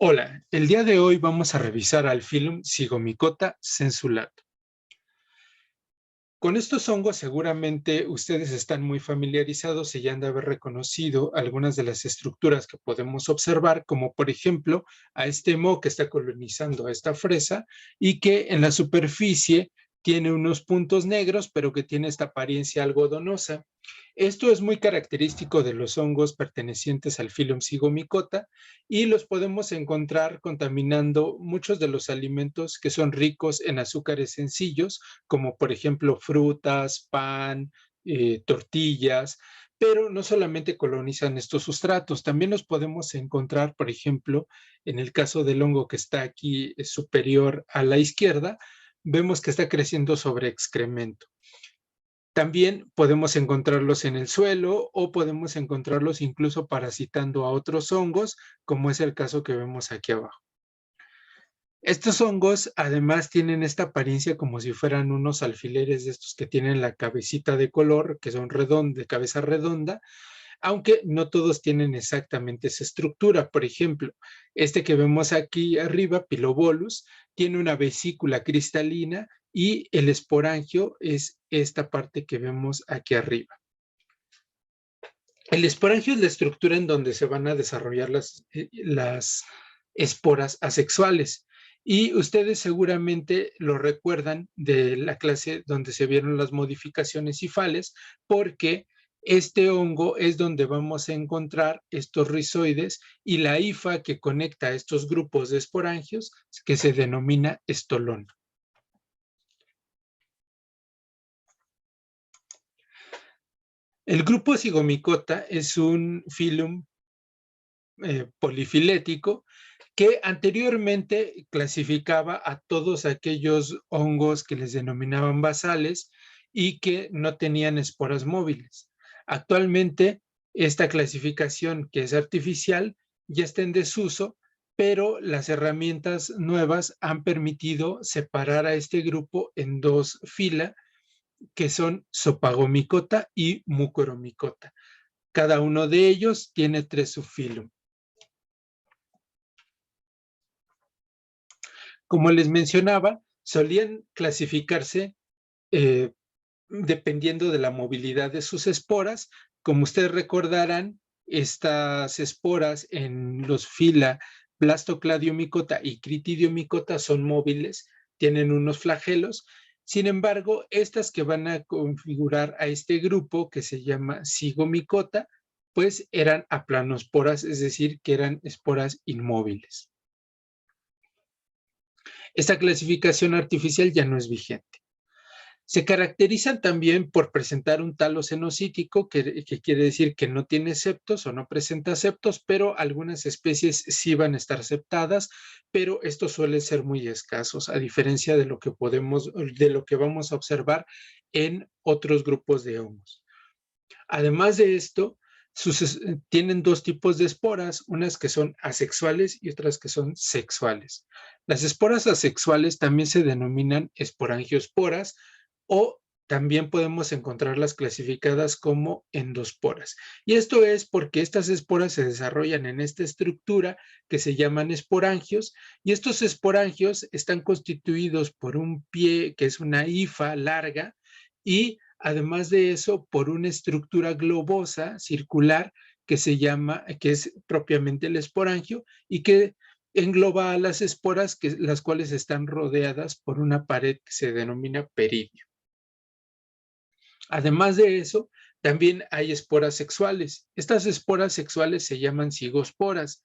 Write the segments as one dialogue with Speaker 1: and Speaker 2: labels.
Speaker 1: Hola, el día de hoy vamos a revisar al Phylum Zygomicota sensu-lato. Con estos hongos seguramente ustedes están muy familiarizados y ya han de haber reconocido algunas de las estructuras que podemos observar, como por ejemplo a este moho que está colonizando a esta fresa y que en la superficie tiene unos puntos negros, pero que tiene esta apariencia algodonosa. Esto es muy característico de los hongos pertenecientes al Phylum Zygomicota y los podemos encontrar contaminando muchos de los alimentos que son ricos en azúcares sencillos, como por ejemplo frutas, pan, tortillas, pero no solamente colonizan estos sustratos, también los podemos encontrar, por ejemplo, en el caso del hongo que está aquí superior a la izquierda, vemos que está creciendo sobre excremento. También podemos encontrarlos en el suelo o podemos encontrarlos incluso parasitando a otros hongos, como es el caso que vemos aquí abajo. Estos hongos además tienen esta apariencia como si fueran unos alfileres de estos que tienen la cabecita de color, que son de cabeza redonda, aunque no todos tienen exactamente esa estructura. Por ejemplo, este que vemos aquí arriba, Pilobolus, tiene una vesícula cristalina y el esporangio es esta parte que vemos aquí arriba. El esporangio es la estructura en donde se van a desarrollar las esporas asexuales. Y ustedes seguramente lo recuerdan de la clase donde se vieron las modificaciones hifales, porque este hongo es donde vamos a encontrar estos rizoides y la hifa que conecta a estos grupos de esporangios que se denomina estolón. El grupo Zygomicota es un phylum polifilético que anteriormente clasificaba a todos aquellos hongos que les denominaban basales y que no tenían esporas móviles. Actualmente, esta clasificación, que es artificial, ya está en desuso, pero las herramientas nuevas han permitido separar a este grupo en dos filas, que son Zopagomicota y Mucoromicota. Cada uno de ellos tiene 3 subfilum. Como les mencionaba, solían clasificarse eh, dependiendo de la movilidad de sus esporas. Como ustedes recordarán, estas esporas en los fila Blastocladiomicota y Critidiomicota son móviles, tienen unos flagelos. Sin embargo, estas que van a configurar a este grupo que se llama Zygomicota, pues eran aplanosporas, es decir, que eran esporas inmóviles. Esta clasificación artificial ya no es vigente. Se caracterizan también por presentar un talo cenocítico, que quiere decir que no tiene septos o no presenta septos, pero algunas especies sí van a estar septadas, pero estos suelen ser muy escasos, a diferencia de lo que vamos a observar en otros grupos de hongos. Además de esto, tienen dos tipos de esporas, unas que son asexuales y otras que son sexuales. Las esporas asexuales también se denominan esporangiosporas o también podemos encontrarlas clasificadas como endosporas. Y esto es porque estas esporas se desarrollan en esta estructura que se llaman esporangios, y estos esporangios están constituidos por un pie que es una hifa larga y además de eso, por una estructura globosa, circular, que es propiamente el esporangio y que engloba a las esporas, las cuales están rodeadas por una pared que se denomina peridio. Además de eso, también hay esporas sexuales. Estas esporas sexuales se llaman cigosporas.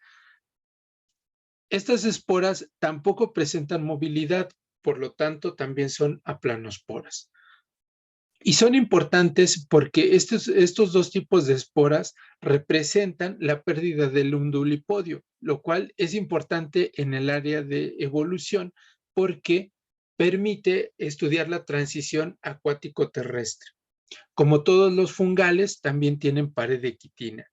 Speaker 1: Estas esporas tampoco presentan movilidad, por lo tanto, también son aplanosporas. Y son importantes porque estos dos tipos de esporas representan la pérdida del undulipodio, lo cual es importante en el área de evolución porque permite estudiar la transición acuático-terrestre. Como todos los fungales, también tienen pared de quitina.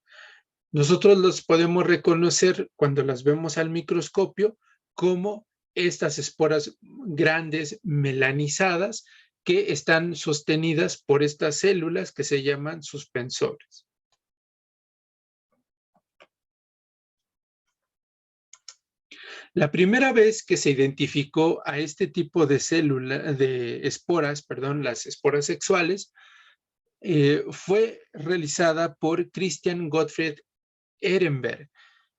Speaker 1: Nosotros los podemos reconocer cuando las vemos al microscopio como estas esporas grandes melanizadas que están sostenidas por estas células que se llaman suspensores. La primera vez que se identificó a este tipo de células, de esporas, perdón, las esporas sexuales, fue realizada por Christian Gottfried Ehrenberg.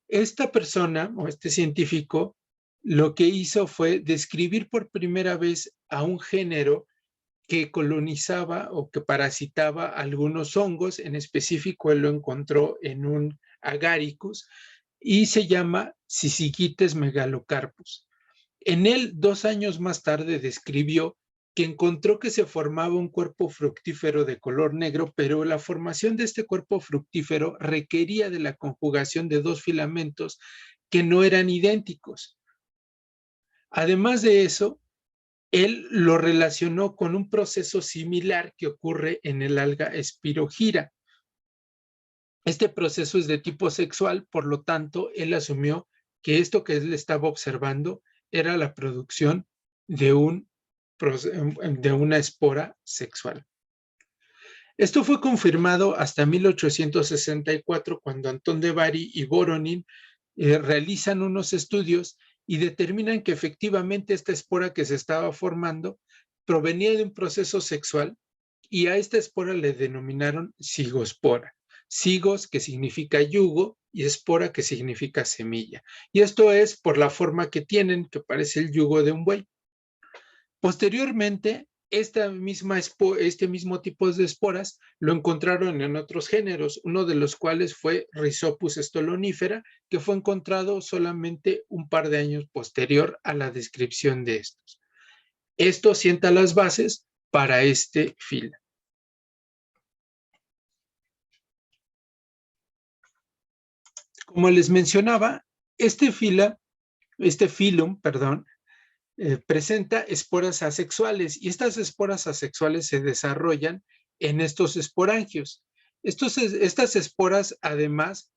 Speaker 1: Esta persona o este científico lo que hizo fue describir por primera vez a un género que colonizaba o que parasitaba algunos hongos. En específico, él lo encontró en un agaricus y se llama Syzygites megalocarpus. En él, 2 años más tarde, describió que encontró que se formaba un cuerpo fructífero de color negro, pero la formación de este cuerpo fructífero requería de la conjugación de dos filamentos que no eran idénticos. Además de eso, él lo relacionó con un proceso similar que ocurre en el alga Spirogyra. Este proceso es de tipo sexual, por lo tanto, él asumió que esto que él estaba observando era la producción de una espora sexual. Esto fue confirmado hasta 1864, cuando Anton de Bary y Voronin realizan unos estudios y determinan que efectivamente esta espora que se estaba formando provenía de un proceso sexual, y a esta espora le denominaron cigospora. Cigos, que significa yugo, y espora, que significa semilla. Y esto es por la forma que tienen, que parece el yugo de un buey. Posteriormente, este mismo tipo de esporas lo encontraron en otros géneros, uno de los cuales fue Rhizopus stolonifera, que fue encontrado solamente un par de años posterior a la descripción de estos. Esto sienta las bases para este fila. Como les mencionaba, este filum, presenta esporas asexuales, y estas esporas asexuales se desarrollan en estos esporangios. Estas esporas, además,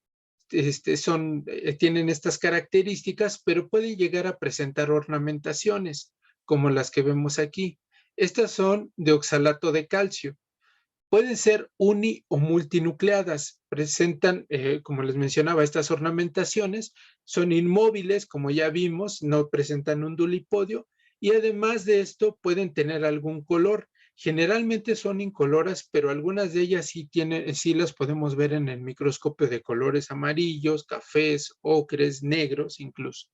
Speaker 1: tienen estas características, pero pueden llegar a presentar ornamentaciones, como las que vemos aquí. Estas son de oxalato de calcio. Pueden ser uni o multinucleadas, presentan, como les mencionaba, estas ornamentaciones, son inmóviles, como ya vimos, no presentan un dulipodio, y además de esto pueden tener algún color. Generalmente son incoloras, pero algunas de ellas sí las podemos ver en el microscopio de colores amarillos, cafés, ocres, negros incluso.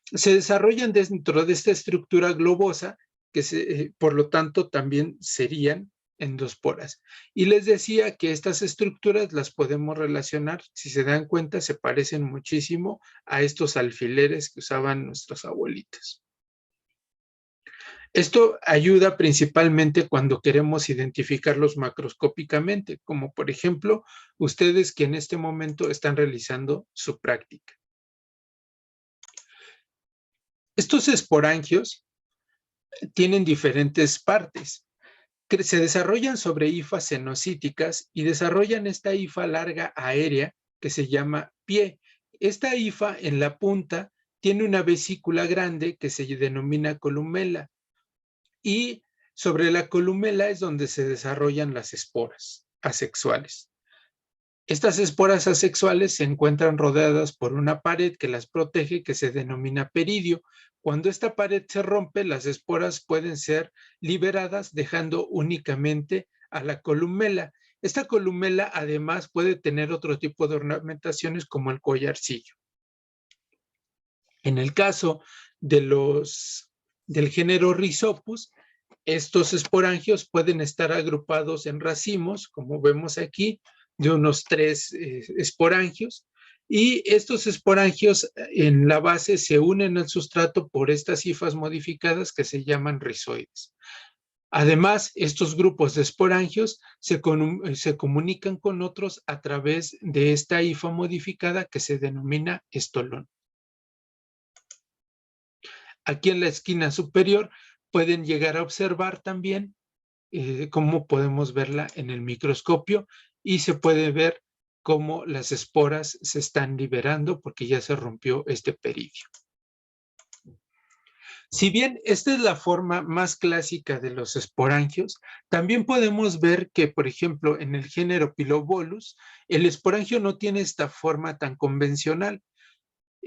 Speaker 1: Se desarrollan dentro de esta estructura globosa, que por lo tanto también serían endosporas. Y les decía que estas estructuras las podemos relacionar, si se dan cuenta, se parecen muchísimo a estos alfileres que usaban nuestros abuelitos. Esto ayuda principalmente cuando queremos identificarlos macroscópicamente, como por ejemplo ustedes que en este momento están realizando su práctica. Estos esporangios tienen diferentes partes. Se desarrollan sobre hifas cenocíticas y desarrollan esta hifa larga aérea que se llama pie. Esta hifa en la punta tiene una vesícula grande que se denomina columela, y sobre la columela es donde se desarrollan las esporas asexuales. Estas esporas asexuales se encuentran rodeadas por una pared que las protege, que se denomina peridio. Cuando esta pared se rompe, las esporas pueden ser liberadas, dejando únicamente a la columela. Esta columela además puede tener otro tipo de ornamentaciones, como el collarcillo. En el caso del género Rhizopus, estos esporangios pueden estar agrupados en racimos, como vemos aquí, de unos 3 esporangios, y estos esporangios en la base se unen al sustrato por estas hifas modificadas que se llaman rizoides. Además, estos grupos de esporangios se comunican con otros a través de esta hifa modificada que se denomina estolón. Aquí en la esquina superior pueden llegar a observar también cómo podemos verla en el microscopio, y se puede ver cómo las esporas se están liberando porque ya se rompió este peridio. Si bien esta es la forma más clásica de los esporangios, también podemos ver que, por ejemplo, en el género Pilobolus, el esporangio no tiene esta forma tan convencional.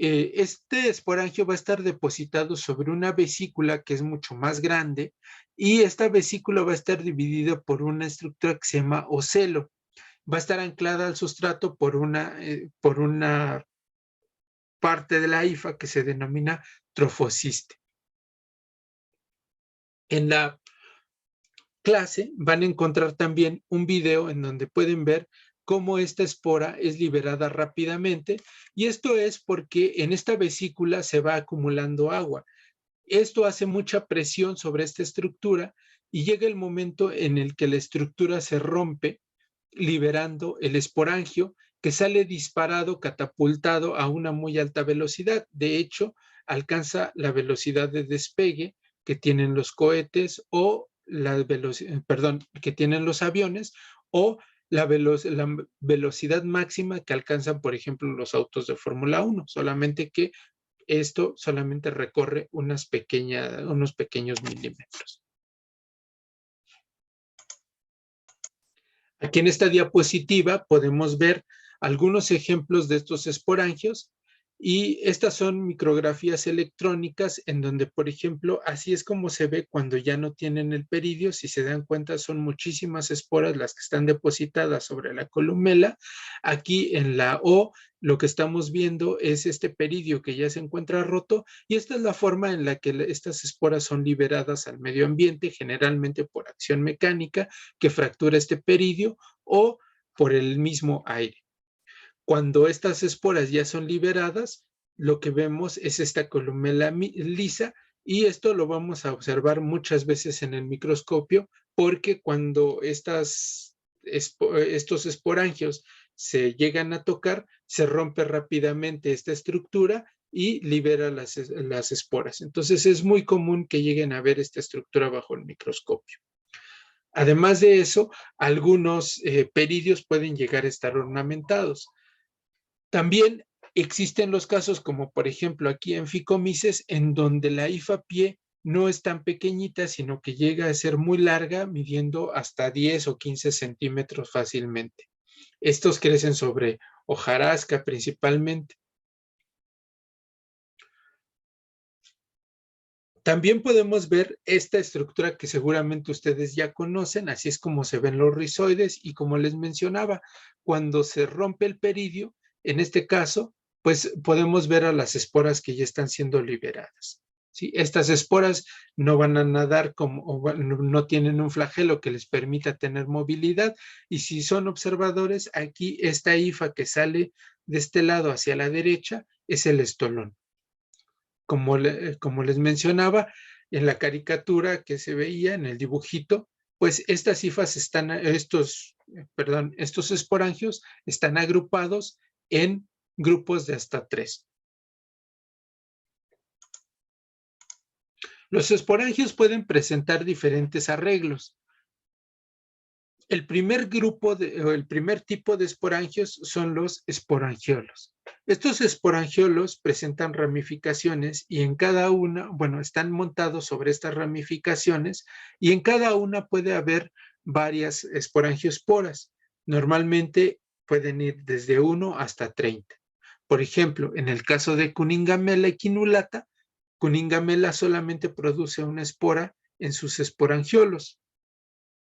Speaker 1: Este esporangio va a estar depositado sobre una vesícula que es mucho más grande y esta vesícula va a estar dividida por una estructura que se llama ocelo. Va a estar anclada al sustrato por una parte de la hifa que se denomina trofociste. En la clase van a encontrar también un video en donde pueden ver cómo esta espora es liberada rápidamente, y esto es porque en esta vesícula se va acumulando agua. Esto hace mucha presión sobre esta estructura y llega el momento en el que la estructura se rompe, liberando el esporangio que sale disparado, catapultado a una muy alta velocidad. De hecho, alcanza la velocidad de despegue que tienen los cohetes o que tienen los aviones, o la velocidad máxima que alcanzan, por ejemplo, los autos de Fórmula 1, solamente que esto solamente recorre unos pequeños milímetros. Aquí en esta diapositiva podemos ver algunos ejemplos de estos esporangios, y estas son micrografías electrónicas en donde, por ejemplo, así es como se ve cuando ya no tienen el peridio. Si se dan cuenta, son muchísimas esporas las que están depositadas sobre la columela. Aquí en la O, lo que estamos viendo es este peridio que ya se encuentra roto, y esta es la forma en la que estas esporas son liberadas al medio ambiente, generalmente por acción mecánica que fractura este peridio o por el mismo aire. Cuando estas esporas ya son liberadas, lo que vemos es esta columela lisa, y esto lo vamos a observar muchas veces en el microscopio, porque cuando estos esporangios se llegan a tocar, se rompe rápidamente esta estructura y libera las esporas. Entonces es muy común que lleguen a ver esta estructura bajo el microscopio. Además de eso, algunos peridios pueden llegar a estar ornamentados. También existen los casos, como por ejemplo aquí en Ficomices, en donde la hifa pie no es tan pequeñita, sino que llega a ser muy larga, midiendo hasta 10 o 15 centímetros fácilmente. Estos crecen sobre hojarasca principalmente. También podemos ver esta estructura que seguramente ustedes ya conocen, así es como se ven los rizoides, y como les mencionaba, cuando se rompe el peridio, en este caso, pues podemos ver a las esporas que ya están siendo liberadas. ¿Sí? Estas esporas no van a nadar no tienen un flagelo que les permita tener movilidad, y si son observadores, aquí esta hifa que sale de este lado hacia la derecha es el estolón. Como les mencionaba, en la caricatura que se veía en el dibujito, pues estas hifas estos esporangios están agrupados en grupos de hasta 3. Los esporangios pueden presentar diferentes arreglos. El primer tipo de esporangios son los esporangiolos. Estos esporangiolos presentan ramificaciones, y en cada una, están montados sobre estas ramificaciones, y en cada una puede haber varias esporangiosporas. Normalmente pueden ir desde 1 hasta 30. Por ejemplo, en el caso de Cuningamela equinulata, Cuningamela solamente produce una espora en sus esporangiolos,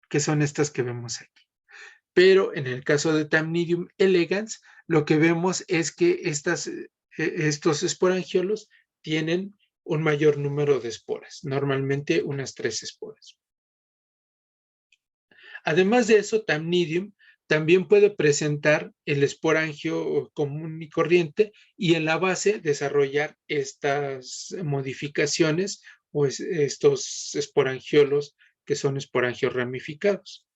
Speaker 1: que son estas que vemos aquí. Pero en el caso de Thamnidium elegans, lo que vemos es que estos esporangiolos tienen un mayor número de esporas, normalmente unas 3 esporas. Además de eso, Thamnidium también puede presentar el esporangio común y corriente, y en la base desarrollar estas modificaciones o estos esporangiolos que son esporangios ramificados.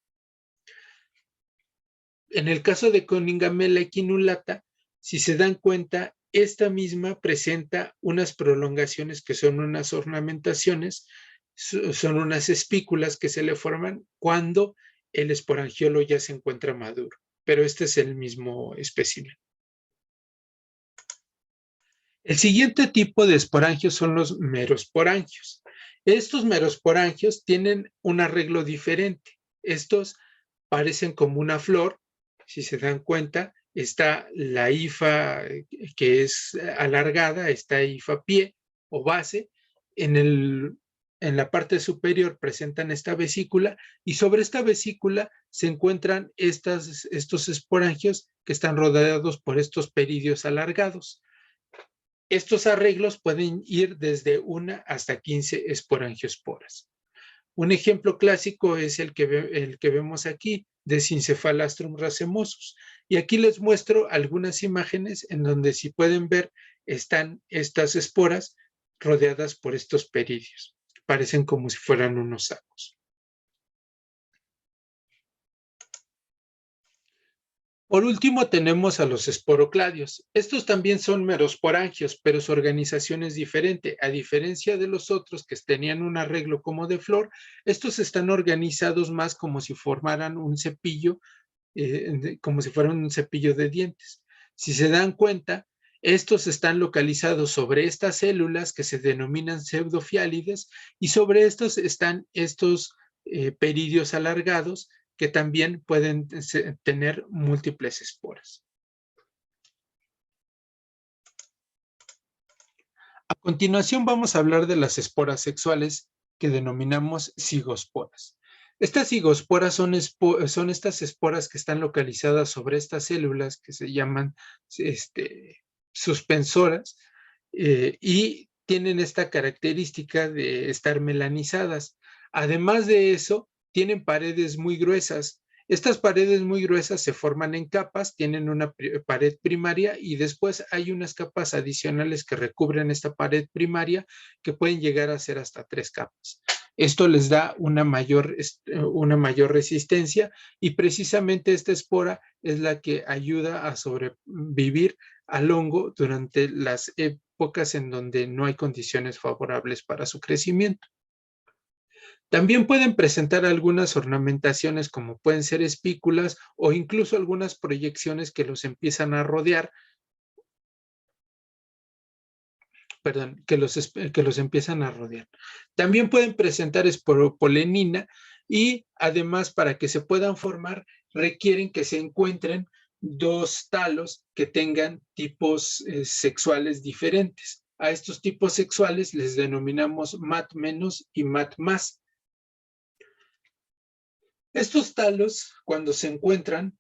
Speaker 1: En el caso de Cuningamela equinulata, si se dan cuenta, esta misma presenta unas prolongaciones que son unas ornamentaciones, son unas espículas que se le forman cuando el esporangiolo ya se encuentra maduro, pero este es el mismo espécimen. El siguiente tipo de esporangios son los merosporangios. Estos merosporangios tienen un arreglo diferente. Estos parecen como una flor, si se dan cuenta, está la hifa que es alargada, está hifa pie o base. En la parte superior presentan esta vesícula y sobre esta vesícula se encuentran estos esporangios que están rodeados por estos peridios alargados. Estos arreglos pueden ir desde 1 hasta 15 esporangiosporas. Un ejemplo clásico es el que vemos aquí, de Syncephalastrum racemosus. Y aquí les muestro algunas imágenes en donde, si pueden ver, están estas esporas rodeadas por estos peridios. Parecen como si fueran unos sacos. Por último, tenemos a los esporocladios. Estos también son merosporangios, pero su organización es diferente. A diferencia de los otros que tenían un arreglo como de flor, estos están organizados más como si formaran un cepillo, como si fueran un cepillo de dientes. Si se dan cuenta, estos están localizados sobre estas células que se denominan pseudofiálides, y sobre estos están estos peridios alargados que también pueden tener múltiples esporas. A continuación vamos a hablar de las esporas sexuales que denominamos cigosporas. Estas cigosporas son estas esporas que están localizadas sobre estas células que se llaman suspensoras y tienen esta característica de estar melanizadas. Además de eso, tienen paredes muy gruesas. Estas paredes muy gruesas se forman en capas, tienen una pared primaria y después hay unas capas adicionales que recubren esta pared primaria que pueden llegar a ser hasta 3 capas. Esto les da una mayor resistencia y precisamente esta espora es la que ayuda a sobrevivir al hongo durante las épocas en donde no hay condiciones favorables para su crecimiento. También pueden presentar algunas ornamentaciones como pueden ser espículas o incluso algunas proyecciones que los empiezan a rodear, que los empiezan a rodear. También pueden presentar esporopolenina y además, para que se puedan formar, requieren que se encuentren 2 talos que tengan tipos sexuales diferentes. A estos tipos sexuales les denominamos MAT- y MAT+. Estos talos, cuando se encuentran,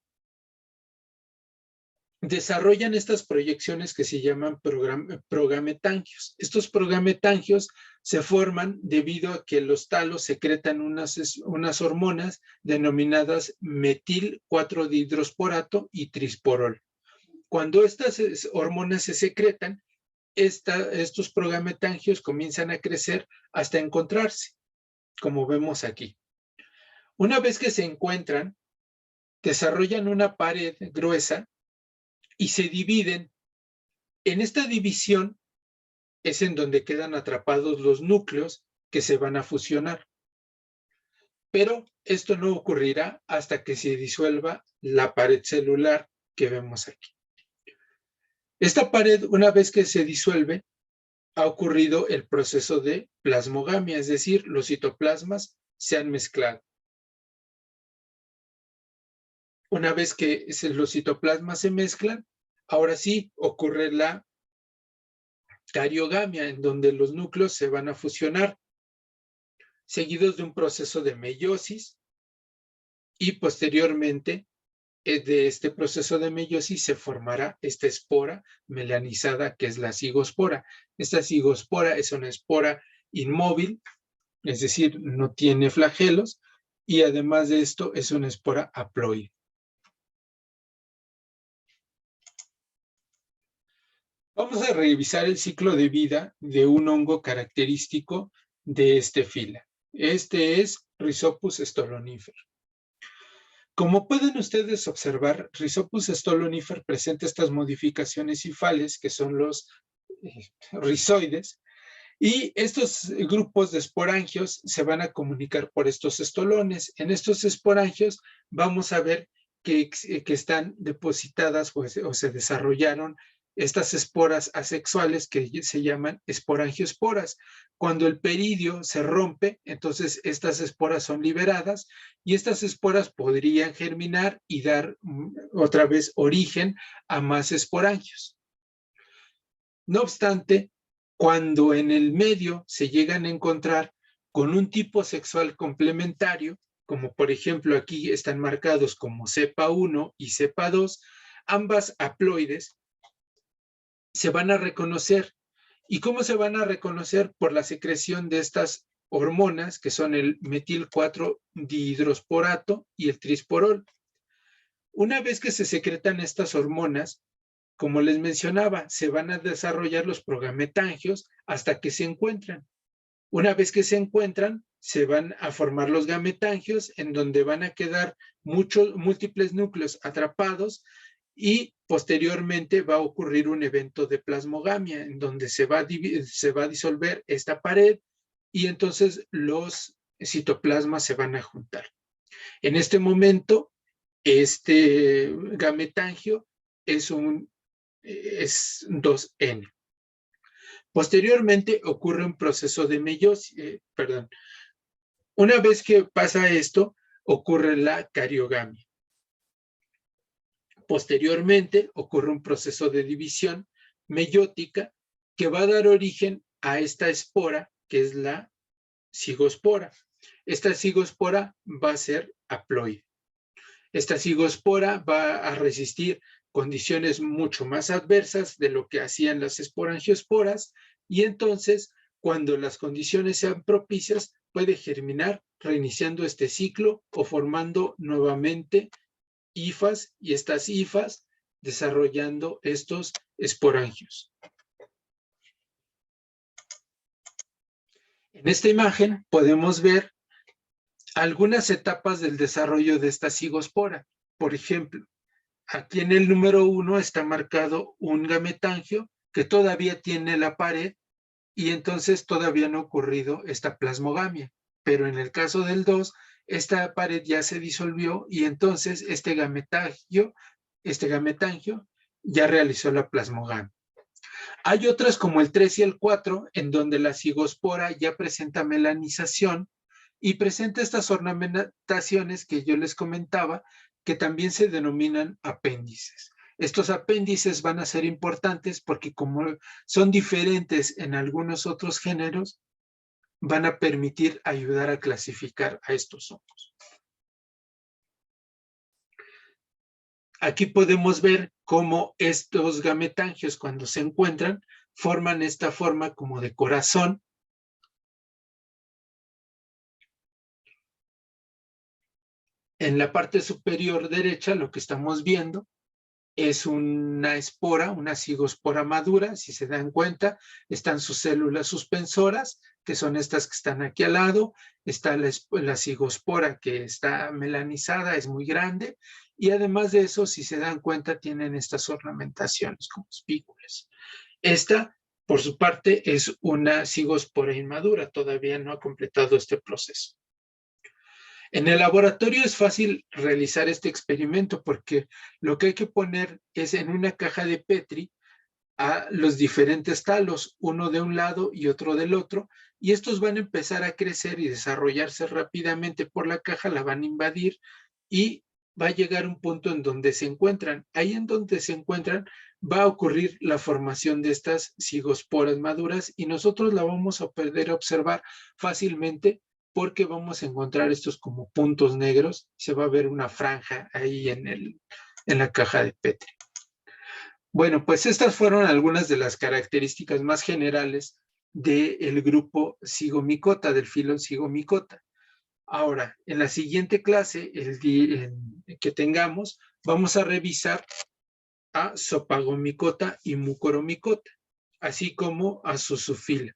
Speaker 1: desarrollan estas proyecciones que se llaman progametangios. Estos progametangios se forman debido a que los talos secretan unas hormonas denominadas metil 4-dihidrosporato y trisporol. Cuando estas hormonas se secretan, estos progametangios comienzan a crecer hasta encontrarse, como vemos aquí. Una vez que se encuentran, desarrollan una pared gruesa y se dividen. En esta división es en donde quedan atrapados los núcleos que se van a fusionar. Pero esto no ocurrirá hasta que se disuelva la pared celular que vemos aquí. Esta pared, una vez que se disuelve, ha ocurrido el proceso de plasmogamia, es decir, los citoplasmas se han mezclado. Una vez que los citoplasmas se mezclan, ahora sí ocurre la cariogamia, en donde los núcleos se van a fusionar, seguidos de un proceso de meiosis, y posteriormente de este proceso de meiosis se formará esta espora melanizada que es la cigospora. Esta cigospora es una espora inmóvil, es decir, no tiene flagelos, y además de esto es una espora haploide. Vamos a revisar el ciclo de vida de un hongo característico de este fila. Este es Rhizopus stolonifer. Como pueden ustedes observar, Rhizopus stolonifer presenta estas modificaciones hifales, que son los rizoides, y estos grupos de esporangios se van a comunicar por estos estolones. En estos esporangios vamos a ver que están depositadas o se desarrollaron estas esporas asexuales que se llaman esporangiosporas. Cuando el peridio se rompe, entonces estas esporas son liberadas y estas esporas podrían germinar y dar otra vez origen a más esporangios. No obstante, cuando en el medio se llegan a encontrar con un tipo sexual complementario, como por ejemplo aquí están marcados como cepa 1 y cepa 2, ambas haploides se van a reconocer. ¿Y cómo se van a reconocer? Por la secreción de estas hormonas, que son el metil 4-dihidrosporato y el trisporol. Una vez que se secretan estas hormonas, como les mencionaba, se van a desarrollar los progametangios hasta que se encuentran. Una vez que se encuentran, se van a formar los gametangios, en donde van a quedar múltiples núcleos atrapados, y posteriormente va a ocurrir un evento de plasmogamia, en donde se va a disolver esta pared y entonces los citoplasmas se van a juntar. En este momento, este gametangio es 2N. Posteriormente ocurre un proceso de meiosis, Una vez que pasa esto, ocurre la cariogamia. Posteriormente ocurre un proceso de división meiótica que va a dar origen a esta espora, que es la cigospora. Esta cigospora va a ser haploide. Esta cigospora va a resistir condiciones mucho más adversas de lo que hacían las esporangiosporas, y entonces, cuando las condiciones sean propicias, puede germinar reiniciando este ciclo o formando nuevamente hifas, y estas hifas desarrollando estos esporangios. En esta imagen podemos ver algunas etapas del desarrollo de esta cigospora. Por ejemplo, aquí en el número 1 está marcado un gametangio que todavía tiene la pared y entonces todavía no ha ocurrido esta plasmogamia. Pero en el caso del 2, esta pared ya se disolvió y entonces este gametangio ya realizó la plasmogamia. Hay otras como el 3 y el 4, en donde la cigospora ya presenta melanización y presenta estas ornamentaciones que yo les comentaba, que también se denominan apéndices. Estos apéndices van a ser importantes porque como son diferentes en algunos otros géneros, van a permitir ayudar a clasificar a estos hongos. Aquí podemos ver cómo estos gametangios, cuando se encuentran, forman esta forma como de corazón. En la parte superior derecha, lo que estamos viendo es una espora, una cigospora madura. Si se dan cuenta, están sus células suspensoras, que son estas que están aquí al lado. Está la cigospora que está melanizada, es muy grande. Y además de eso, si se dan cuenta, tienen estas ornamentaciones como espículas. Esta, por su parte, es una cigospora inmadura. Todavía no ha completado este proceso. En el laboratorio es fácil realizar este experimento porque lo que hay que poner es en una caja de Petri a los diferentes talos, uno de un lado y otro del otro, y estos van a empezar a crecer y desarrollarse rápidamente por la caja, la van a invadir y va a llegar un punto en donde se encuentran. Ahí en donde se encuentran va a ocurrir la formación de estas cigosporas maduras y nosotros la vamos a poder observar fácilmente porque vamos a encontrar estos como puntos negros. Se va a ver una franja ahí en la caja de Petri. Bueno, pues estas fueron algunas de las características más generales del grupo Zygomicota, del filo Zygomicota. Ahora, en la siguiente clase, el que tengamos, vamos a revisar a Zopagomicota y Mucoromicota, así como a Zooxophila.